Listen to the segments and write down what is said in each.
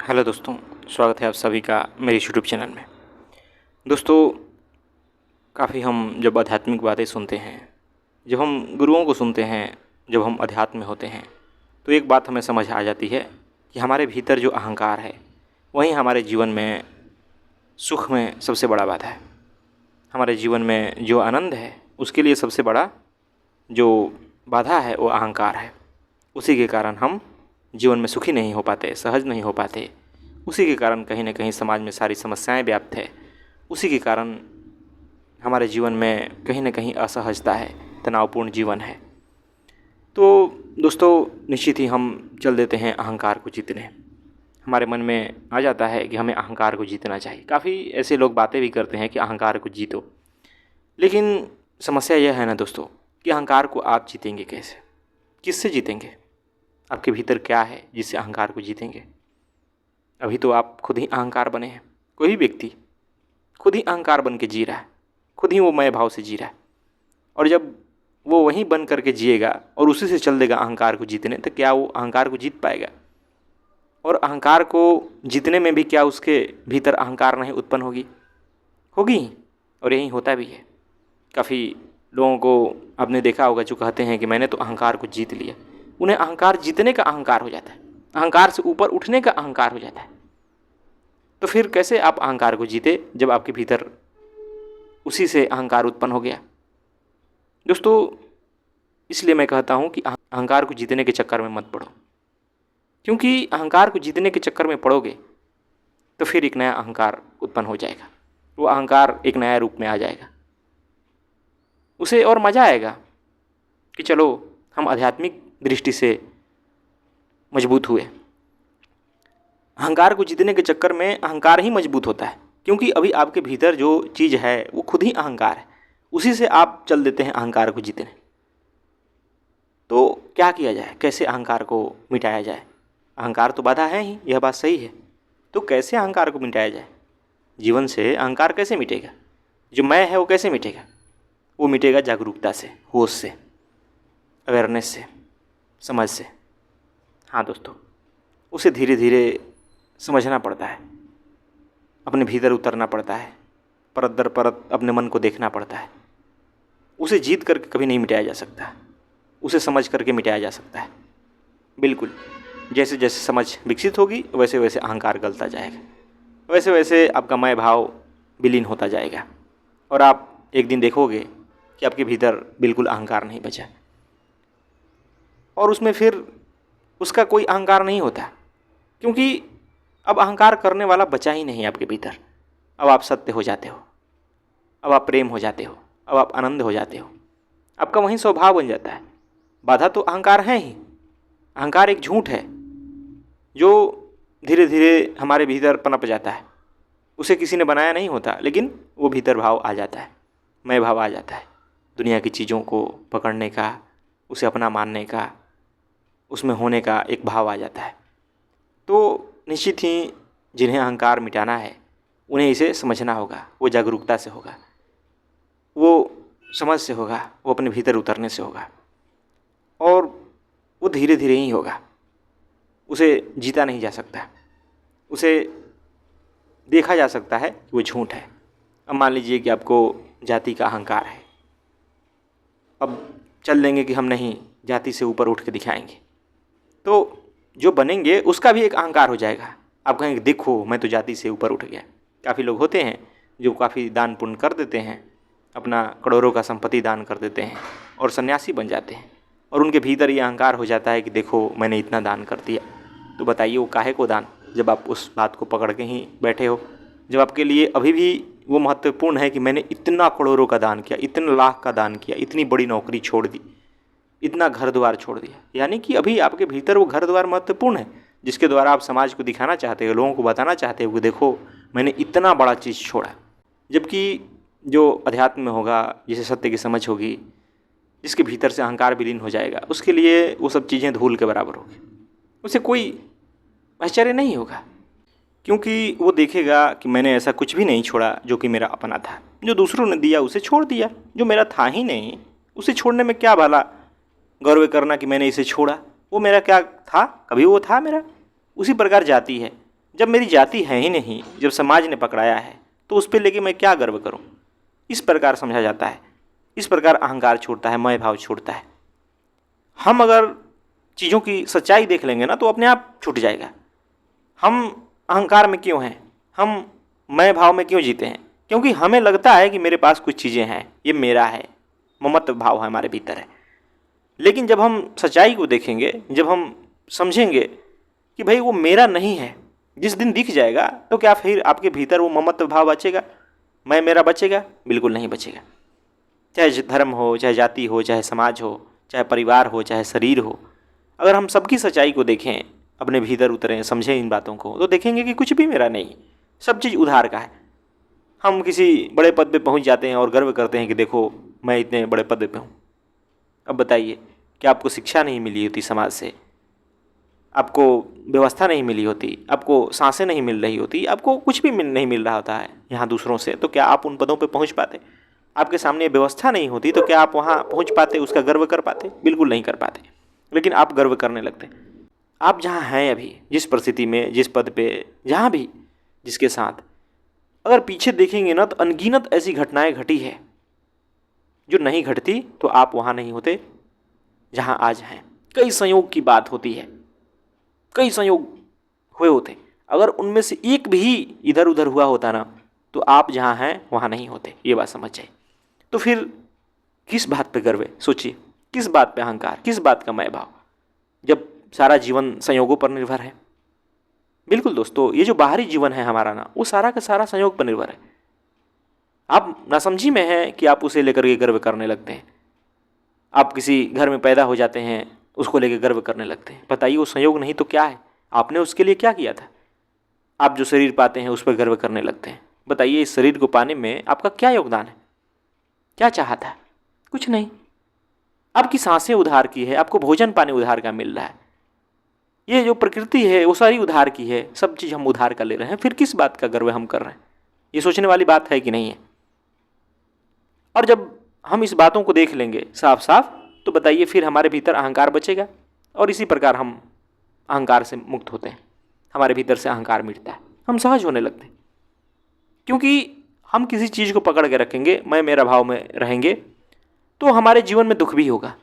Hello दोस्तों, स्वागत है आप सभी का मेरे यूट्यूब चैनल में। दोस्तों, काफ़ी हम जब आध्यात्मिक बातें सुनते हैं, जब हम गुरुओं को सुनते हैं, जब हम अध्यात्म में होते हैं, तो एक बात हमें समझ आ जाती है कि हमारे भीतर जो अहंकार है वही हमारे जीवन में सुख में सबसे बड़ा बाधा है। हमारे जीवन में जो आनंद है उसके लिए सबसे बड़ा जो बाधा है वो अहंकार है। उसी के कारण हम जीवन में सुखी नहीं हो पाते, सहज नहीं हो पाते। उसी के कारण कहीं ना कहीं समाज में सारी समस्याएं व्याप्त है। उसी के कारण हमारे जीवन में कहीं ना कहीं असहजता है, तनावपूर्ण जीवन है। तो दोस्तों, निश्चित ही हम चल देते हैं अहंकार को जीतने। हमारे मन में आ जाता है कि हमें अहंकार को जीतना चाहिए। काफ़ी ऐसे लोग बातें भी करते हैं कि अहंकार को जीतो, लेकिन समस्या यह है ना दोस्तों कि अहंकार को आप जीतेंगे कैसे, किससे जीतेंगे? आपके भीतर क्या है जिससे अहंकार को जीतेंगे? अभी तो आप खुद ही अहंकार बने हैं। कोई भी व्यक्ति खुद ही अहंकार बन के जी रहा है, खुद ही वो मैं भाव से जी रहा है। और जब वो वहीं बन करके जिएगा और उसी से चल देगा अहंकार को जीतने, तो क्या वो अहंकार को जीत पाएगा? और अहंकार को जीतने में भी क्या उसके भीतर अहंकार नहीं उत्पन्न होगी। और यही होता भी है। काफ़ी लोगों को आपने देखा होगा जो कहते हैं कि मैंने तो अहंकार को जीत लिया। उन्हें अहंकार जीतने का अहंकार हो जाता है, अहंकार से ऊपर उठने का अहंकार हो जाता है। तो फिर कैसे आप अहंकार को जीते जब आपके भीतर उसी से अहंकार उत्पन्न हो गया? दोस्तों, इसलिए मैं कहता हूँ कि अहंकार को जीतने के चक्कर में मत पड़ो, क्योंकि अहंकार को जीतने के चक्कर में पड़ोगे तो फिर एक नया अहंकार उत्पन्न हो जाएगा। वो अहंकार एक नया रूप में आ जाएगा। उसे और मज़ा आएगा कि चलो हम आध्यात्मिक दृष्टि से मजबूत हुए। अहंकार को जीतने के चक्कर में अहंकार ही मजबूत होता है, क्योंकि अभी आपके भीतर जो चीज़ है वो खुद ही अहंकार है। उसी से आप चल देते हैं अहंकार को जीतने। तो क्या किया जाए, कैसे अहंकार को मिटाया जाए? अहंकार तो बाधा है ही, यह बात सही है। तो कैसे अहंकार को मिटाया जाए? जीवन से अहंकार कैसे मिटेगा? जो मैं है वो कैसे मिटेगा? वो मिटेगा जागरूकता से, होश से, अवेयरनेस से, समझ से। हाँ दोस्तों, उसे धीरे धीरे समझना पड़ता है, अपने भीतर उतरना पड़ता है, परत दर परत अपने मन को देखना पड़ता है। उसे जीत करके कभी नहीं मिटाया जा सकता, उसे समझ करके मिटाया जा सकता है। बिल्कुल, जैसे जैसे समझ विकसित होगी वैसे वैसे अहंकार गलता जाएगा, वैसे वैसे आपका मैं भाव विलीन होता जाएगा। और आप एक दिन देखोगे कि आपके भीतर बिल्कुल अहंकार नहीं बचा, और उसमें फिर उसका कोई अहंकार नहीं होता, क्योंकि अब अहंकार करने वाला बचा ही नहीं आपके भीतर। अब आप सत्य हो जाते हो, अब आप प्रेम हो जाते हो, अब आप आनंद हो जाते हो। आपका वही स्वभाव बन जाता है। बाधा तो अहंकार है ही। अहंकार एक झूठ है जो धीरे धीरे हमारे भीतर पनप जाता है। उसे किसी ने बनाया नहीं होता, लेकिन वो भीतर भाव आ जाता है, मैं भाव आ जाता है। दुनिया की चीज़ों को पकड़ने का, उसे अपना मानने का, उसमें होने का एक भाव आ जाता है। तो निश्चित ही जिन्हें अहंकार मिटाना है उन्हें इसे समझना होगा। वो जागरूकता से होगा, वो समझ से होगा, वो अपने भीतर उतरने से होगा, और वो धीरे धीरे ही होगा। उसे जीता नहीं जा सकता, उसे देखा जा सकता है कि वो झूठ है। अब मान लीजिए कि आपको जाति का अहंकार है। अब चल देंगे कि हम नहीं, जाति से ऊपर उठ के दिखाएंगे, तो जो बनेंगे उसका भी एक अहंकार हो जाएगा। आप कहेंगे देखो मैं तो जाति से ऊपर उठ गया। काफ़ी लोग होते हैं जो काफ़ी दान पुण्य कर देते हैं, अपना करोड़ों का संपत्ति दान कर देते हैं और सन्यासी बन जाते हैं, और उनके भीतर ये अहंकार हो जाता है कि देखो मैंने इतना दान कर दिया। तो बताइए वो काहे को दान, जब आप उस बात को पकड़ के ही बैठे हो, जब आपके लिए अभी भी वो महत्वपूर्ण है कि मैंने इतना करोड़ों का दान किया, इतने लाख का दान किया, इतनी बड़ी नौकरी छोड़ दी, इतना घर द्वार छोड़ दिया। यानी कि अभी आपके भीतर वो घर द्वार महत्वपूर्ण है, जिसके द्वारा आप समाज को दिखाना चाहते हो, लोगों को बताना चाहते हो कि देखो मैंने इतना बड़ा चीज़ छोड़ा। जबकि जो अध्यात्म में होगा, जिसे सत्य की समझ होगी, जिसके भीतर से अहंकार विलीन हो जाएगा, उसके लिए वो सब चीज़ें धूल के बराबर होगी। उसे कोई आश्चर्य नहीं होगा, क्योंकि वो देखेगा कि मैंने ऐसा कुछ भी नहीं छोड़ा जो कि मेरा अपना था। जो दूसरों ने दिया उसे छोड़ दिया, जो मेरा था ही नहीं उसे छोड़ने में क्या भला गर्व करना कि मैंने इसे छोड़ा। वो मेरा क्या था, कभी वो था मेरा। उसी प्रकार जाति है, जब मेरी जाति है ही नहीं, जब समाज ने पकड़ाया है, तो उस पर लेके मैं क्या गर्व करूं? इस प्रकार समझा जाता है। इस प्रकार अहंकार छूटता है, मैं भाव छूटता है। हम अगर चीज़ों की सच्चाई देख लेंगे ना तो अपने आप छूट जाएगा। हम अहंकार में क्यों हैं, हम मैं भाव में क्यों जीते हैं? क्योंकि हमें लगता है कि मेरे पास कुछ चीज़ें हैं, ये मेरा है, ममत्व भाव है हमारे भीतर है। लेकिन जब हम सच्चाई को देखेंगे, जब हम समझेंगे कि भाई वो मेरा नहीं है, जिस दिन दिख जाएगा तो क्या फिर आपके भीतर वो ममत्व भाव बचेगा, मैं मेरा बचेगा? बिल्कुल नहीं बचेगा। चाहे धर्म हो, चाहे जाति हो, चाहे समाज हो, चाहे परिवार हो, चाहे शरीर हो, अगर हम सबकी सच्चाई को देखें, अपने भीतर उतरें, समझें इन बातों को, तो देखेंगे कि कुछ भी मेरा नहीं, सब चीज़ उधार का है। हम किसी बड़े पद पे पहुंच जाते हैं और गर्व करते हैं कि देखो मैं इतने बड़े पद पे हूँ। अब बताइए, क्या आपको शिक्षा नहीं मिली होती समाज से, आपको व्यवस्था नहीं मिली होती, आपको सांसें नहीं मिल रही होती, आपको कुछ भी नहीं मिल रहा होता है यहाँ दूसरों से, तो क्या आप उन पदों पे पहुँच पाते? आपके सामने व्यवस्था नहीं होती तो क्या आप वहाँ पहुँच पाते, उसका गर्व कर पाते? बिल्कुल नहीं कर पाते। लेकिन आप गर्व करने लगते। आप जहाँ हैं अभी, जिस परिस्थिति में, जिस पद पे, जहाँ भी जिसके साथ, अगर पीछे देखेंगे ना तो अनगिनत ऐसी घटनाएं घटी है जो नहीं घटती तो आप वहाँ नहीं होते जहाँ आज हैं। कई संयोग की बात होती है, कई संयोग हुए होते, अगर उनमें से एक भी इधर उधर हुआ होता ना तो आप जहाँ हैं वहाँ नहीं होते। ये बात समझ जाइए। तो फिर किस बात पे गर्व है? सोचिए, किस बात पे अहंकार, किस बात का मैं भाव, जब सारा जीवन संयोगों पर निर्भर है। बिल्कुल दोस्तों, ये जो बाहरी जीवन है हमारा ना, वो सारा का सारा संयोग पर निर्भर है। आप नासमझी में हैं कि आप उसे लेकर के गर्व करने लगते हैं। आप किसी घर में पैदा हो जाते हैं, उसको लेकर गर्व करने लगते हैं। बताइए, वो संयोग नहीं तो क्या है? आपने उसके लिए क्या किया था? आप जो शरीर पाते हैं उस पर गर्व करने लगते हैं। बताइए, इस शरीर को पाने में आपका क्या योगदान है? क्या चाहा था? कुछ नहीं। आपकी सांसें उधार की है, आपको भोजन पानी उधार का मिल रहा है, ये जो प्रकृति है वो सारी उधार की है, सब चीज़ हम उधार का ले रहे हैं। फिर किस बात का गर्व हम कर रहे हैं? ये सोचने वाली बात है कि नहीं है? और जब हम इस बातों को देख लेंगे साफ साफ, तो बताइए फिर हमारे भीतर अहंकार बचेगा। और इसी प्रकार हम अहंकार से मुक्त होते हैं, हमारे भीतर से अहंकार मिटता है, हम सहज होने लगते हैं। क्योंकि हम किसी चीज़ को पकड़ के रखेंगे, मैं मेरा भाव में रहेंगे, तो हमारे जीवन में दुख भी होगा।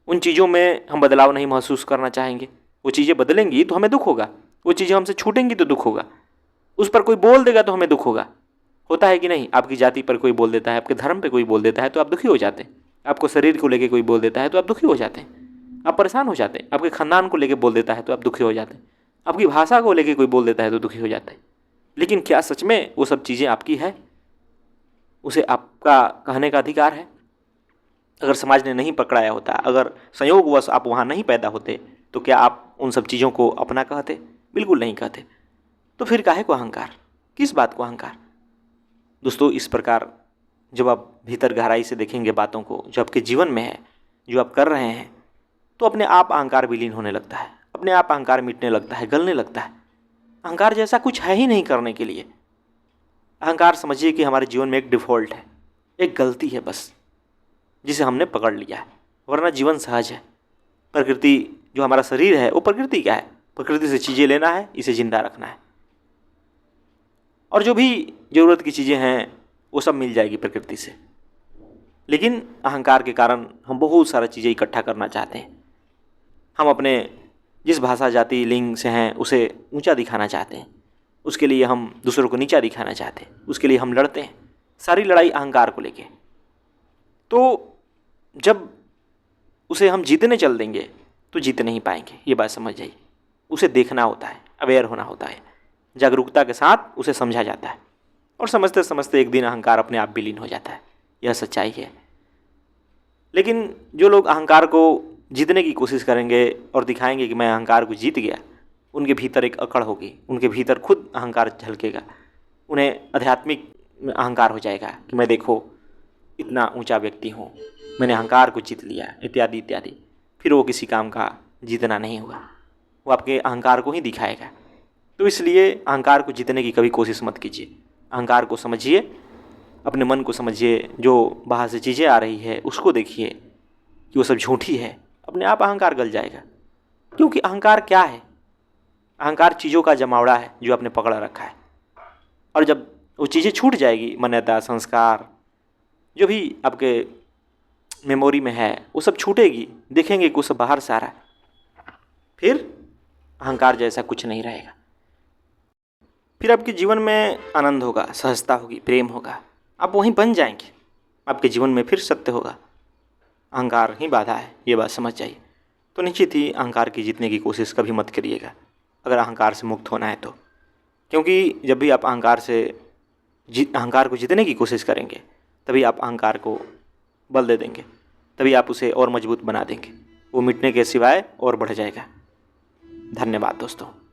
उन चीज़ों में हम बदलाव नहीं महसूस करना चाहेंगे। वो चीज़ें बदलेंगी तो हमें दुख होगा, वो चीज़ें हमसे छूटेंगी तो दुख होगा, उस पर कोई बोल देगा तो हमें दुख होगा। होता है कि नहीं? आपकी जाति पर कोई बोल देता है, आपके धर्म पे कोई बोल देता है तो आप दुखी हो जाते हैं। आपको शरीर को लेके कोई बोल देता है तो आप दुखी हो जाते हैं, आप परेशान हो जाते हैं। आपके खानदान को लेके बोल देता है तो आप दुखी हो जाते हैं, आपकी भाषा को लेके कोई बोल देता है तो दुखी हो जाते हैं। लेकिन क्या सच में वो सब चीज़ें आपकी है? उसे आपका कहने का अधिकार है? अगर समाज ने नहीं पकड़ाया होता, अगर संयोगवश आप वहाँ नहीं पैदा होते, तो क्या आप उन सब चीज़ों को अपना कहते? बिल्कुल नहीं कहते। तो फिर काहे को अहंकार? किस बात को अहंकार? दोस्तों, इस प्रकार जब आप भीतर गहराई से देखेंगे बातों को, जो आपके जीवन में है, जो आप कर रहे हैं, तो अपने आप अहंकार विलीन होने लगता है, अपने आप अहंकार मिटने लगता है, गलने लगता है। अहंकार जैसा कुछ है ही नहीं करने के लिए। अहंकार समझिए कि हमारे जीवन में एक डिफ़ॉल्ट है, एक गलती है बस, जिसे हमने पकड़ लिया है, वरना जीवन सहज है। प्रकृति, जो हमारा शरीर है, वो प्रकृति क्या है? प्रकृति से चीज़ें लेना है, इसे जिंदा रखना है, और जो भी ज़रूरत की चीज़ें हैं वो सब मिल जाएगी प्रकृति से। लेकिन अहंकार के कारण हम बहुत सारा चीज़ें इकट्ठा करना चाहते हैं। हम अपने जिस भाषा, जाति, लिंग से हैं उसे ऊंचा दिखाना चाहते हैं, उसके लिए हम दूसरों को नीचा दिखाना चाहते हैं, उसके लिए हम लड़ते हैं। सारी लड़ाई अहंकार को लेके। तो जब उसे हम जीतने चल देंगे तो जीत नहीं पाएंगे, ये बात समझ जाइए। उसे देखना होता है, अवेयर होना होता है, जागरूकता के साथ उसे समझा जाता है, और समझते समझते एक दिन अहंकार अपने आप विलीन हो जाता है। यह सच्चाई है। लेकिन जो लोग अहंकार को जीतने की कोशिश करेंगे और दिखाएंगे कि मैं अहंकार को जीत गया, उनके भीतर एक अकड़ होगी, उनके भीतर खुद अहंकार झलकेगा, उन्हें आध्यात्मिक अहंकार हो जाएगा कि मैं देखो इतना ऊंचा व्यक्ति हूँ, मैंने अहंकार को जीत लिया, इत्यादि इत्यादि। फिर वो किसी काम का जीतना नहीं होगा, वो आपके अहंकार को ही दिखाएगा। तो इसलिए अहंकार को जीतने की कभी कोशिश मत कीजिए। अहंकार को समझिए, अपने मन को समझिए, जो बाहर से चीज़ें आ रही है उसको देखिए कि वो सब झूठी है, अपने आप अहंकार गल जाएगा। क्योंकि अहंकार क्या है? अहंकार चीज़ों का जमावड़ा है जो आपने पकड़ रखा है, और जब वो चीज़ें छूट जाएगी, मान्यता, संस्कार, जो भी आपके मेमोरी में है वो सब छूटेगी, देखेंगे कि वो सब बाहर से आ रहा है, फिर अहंकार जैसा कुछ नहीं रहेगा। फिर आपके जीवन में आनंद होगा, सहजता होगी, प्रेम होगा, आप वहीं बन जाएंगे, आपके जीवन में फिर सत्य होगा। अहंकार ही बाधा है, ये बात समझ जाइए। तो निश्चित ही अहंकार की जीतने की कोशिश कभी मत करिएगा अगर अहंकार से मुक्त होना है तो, क्योंकि जब भी आप अहंकार को जीतने की कोशिश करेंगे तभी आप अहंकार को बल दे देंगे, तभी आप उसे और मजबूत बना देंगे, वो मिटने के सिवाय और बढ़ जाएगा। धन्यवाद दोस्तों।